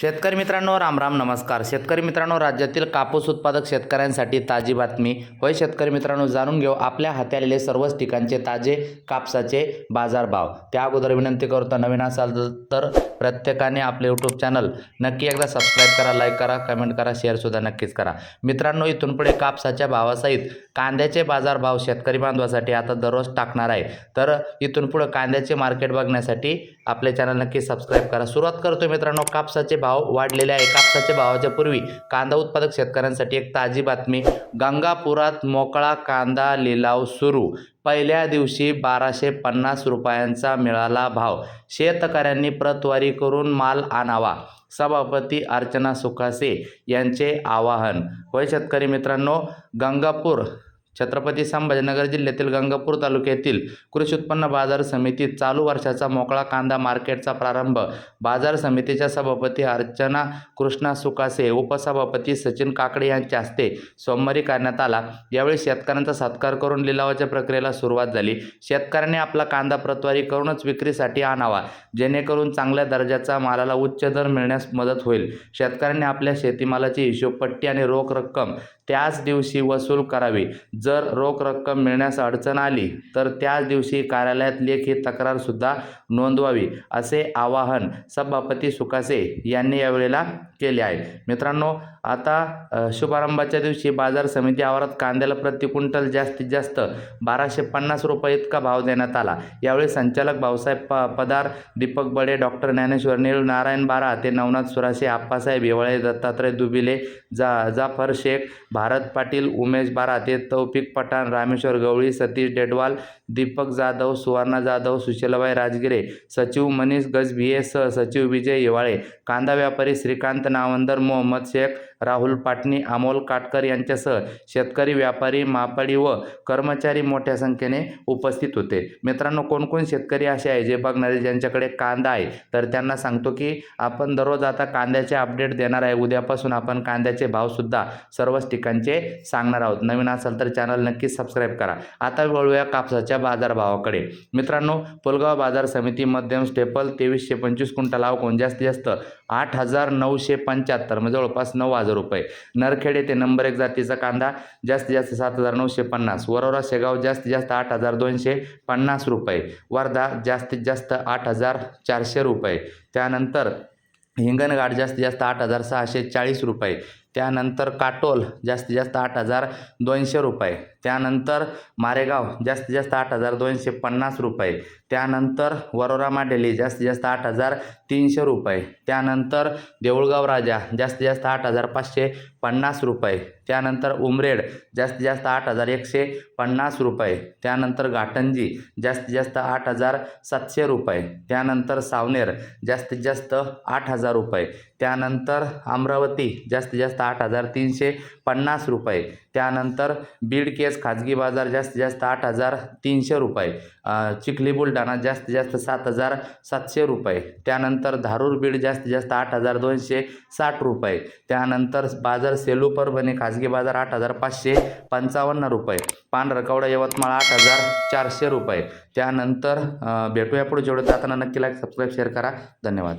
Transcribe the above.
शेतकरी मित्रांनो, राम राम, नमस्कार. शेतकरी मित्रांनो, राज्यातील कापूस उत्पादक शेतकऱ्यांसाठी ताजी बातमी. होय शेतकरी मित्रांनो, जाणून घेऊ आपल्या हाती आलेले सर्वच ठिकाणचे ताजे कापसाचे बाजारभाव. त्या अगोदर विनंती करतो, नवीन असाल तर प्रत्येकाने आपले यूट्यूब चॅनल नक्की एकदा सबस्क्राईब करा, लाईक करा, कमेंट करा, शेअरसुद्धा नक्कीच करा. मित्रांनो, इथून पुढे कापसाच्या भावासहित कांद्याचे बाजारभाव शेतकरी बांधवासाठी आता दररोज टाकणार आहे. तर इथून पुढे कांद्याचे मार्केट बघण्यासाठी आपले चॅनल नक्की सबस्क्राईब करा. सुरुवात करतो मित्रांनो, कापसाचे भाव वाढलेले आहे. कापसाच्या भावाच्या पूर्वी कांदा उत्पादक शेतकऱ्यांसाठी एक ताजी बातमी. गंगापुरात मोकळा कांदा लिलाव सुरू. पहिल्या दिवशी 1250 रुपयांचा मिळाला भाव. शेतकऱ्यांनी प्रतवारी करून माल आणावा, सभापती अर्चना सुखासे यांचे आवाहन. होय शेतकरी मित्रांनो, गंगापूर छत्रपती संभाजीनगर जिल्ह्यातील गंगापूर तालुक्यातील कृषी उत्पन्न बाजार समितीत चालू वर्षाचा मोकळा कांदा मार्केटचा प्रारंभ बाजार समितीच्या सभापती अर्चना कृष्णा सुकासे, उपसभापती सचिन काकडे यांच्या हस्ते सोमवारी करण्यात आला. यावेळी शेतकऱ्यांचा सत्कार करून लिलावाच्या प्रक्रियेला सुरुवात झाली. शेतकऱ्यांनी आपला कांदा प्रतवारी करूनच विक्रीसाठी आणावा, जेणेकरून चांगल्या दर्जाचा मालाला उच्च दर मिळण्यास मदत होईल. शेतकऱ्यांनी आपल्या शेतीमालाची हिशोबपट्टी आणि रोख रक्कम त्याच दिवशी वसूल करावी. जर रोख रक्कम मिळण्यास अडचण आली तर त्याच दिवशी कार्यालयात लेखी तक्रार सुद्धा नोंदवावी, असे आवाहन सभापती सुकासे यांनी यावेळेला केले आहे. मित्रांनो, आता शुभारंभाच्या दिवशी बाजार समिती आवारात कांद्याला प्रति क्विंटल जास्तीत जास्त 1250 रुपये इतका भाव देण्यात आला. यावेळी संचालक भाऊसाहेब पदार, दीपक बडे, डॉक्टर ज्ञानेश्वर नीळ, नारायण बारा ते नवनाथ सुरासे, आप्पासाहेब हिवाळे, दत्तात्रय दुबिले, जाफर शेख, भारत पाटील, उमेश बारा ते तौफिक पठाण, रामेश्वर गवळी, सतीश डेडवाल, दीपक जाधव, सुवर्णा जाधव, सुशीलाबाई राजगिरे, सचिव मनीष गजभिये, सचिव विजय हिवाळे, कांदा व्यापारी श्रीकांत नावंदर, मोहम्मद शेख, राहुल पाटणी, अमोल काटकर यांच्यासह शेतकरी, व्यापारी, मापाडी व कर्मचारी मोठ्या संख्येने उपस्थित होते. मित्रांनो, कोणकोण शेतकरी असे आहे जे बघणारे ज्यांच्याकडे कांदा आहे, तर त्यांना सांगतो की आपण दररोज आता कांद्याचे अपडेट देणार आहे. उद्यापासून आपण कांद्याचे भावसुद्धा सर्वच ठिकाणचे सांगणार आहोत. नवीन असाल तर चॅनल नक्की सबस्क्राईब करा. आता वळूया कापसाच्या बाजारभावाकडे. मित्रांनो, पुलगाव बाजार समिती मध्यम स्टेपल 2325 क्विंटल आवक जास्तीत जास्त 8975 म्हणजे जवळपास 9000 रुपये. नरखेडे ते नंबर 1 जातीचा कांदा जास्तीत जास्त 7950. वरोरा शेगाव जास्तीत जास्त 8250 रुपये. वर्धा जास्तीत जास्त 8400 रुपये. त्यानंतर हिंगणघाट जास्तीत जास्त 8640 रुपये. त्यानंतर काटोल जास्तीत जास्त 8200 रुपये. त्यानंतर मारेगाव जास्तीत जास्त 8250 रुपये. त्यानंतर वरोरा माडेली जास्तीत जास्त 8300 रुपये. त्यानंतर देऊळगाव राजा जास्तीत जास्त 8550 रुपये. त्यानंतर उमरेड जास्तीत जास्त 8150 रुपये. त्यानंतर घाटंजी जास्तीत जास्त 8700 रुपये. त्यानंतर सावनेर जास्तीत जास्त 8000 रुपये. त्यानंतर अमरावती जास्तीत जास्त 8350 रुपये. त्यानंतर बीड केस खाजगी बाजार जास्तीत जास्त 8300 रुपये. चिखली बुलढाणा जास्तीत जास्त 7700 रुपये. त्यानंतर धारूर बीड जास्तीत जास्त 8260 रुपये. त्यानंतर बाजार सेलू परभणी खाजगी बाजार 8555 रुपये. पांढरकवडा यवतमाळ 8400 रुपये. त्यानंतर भेटूया पुढे. जेवढे जाताना नक्की लाईक, सबस्क्राईब, शेअर करा. धन्यवाद.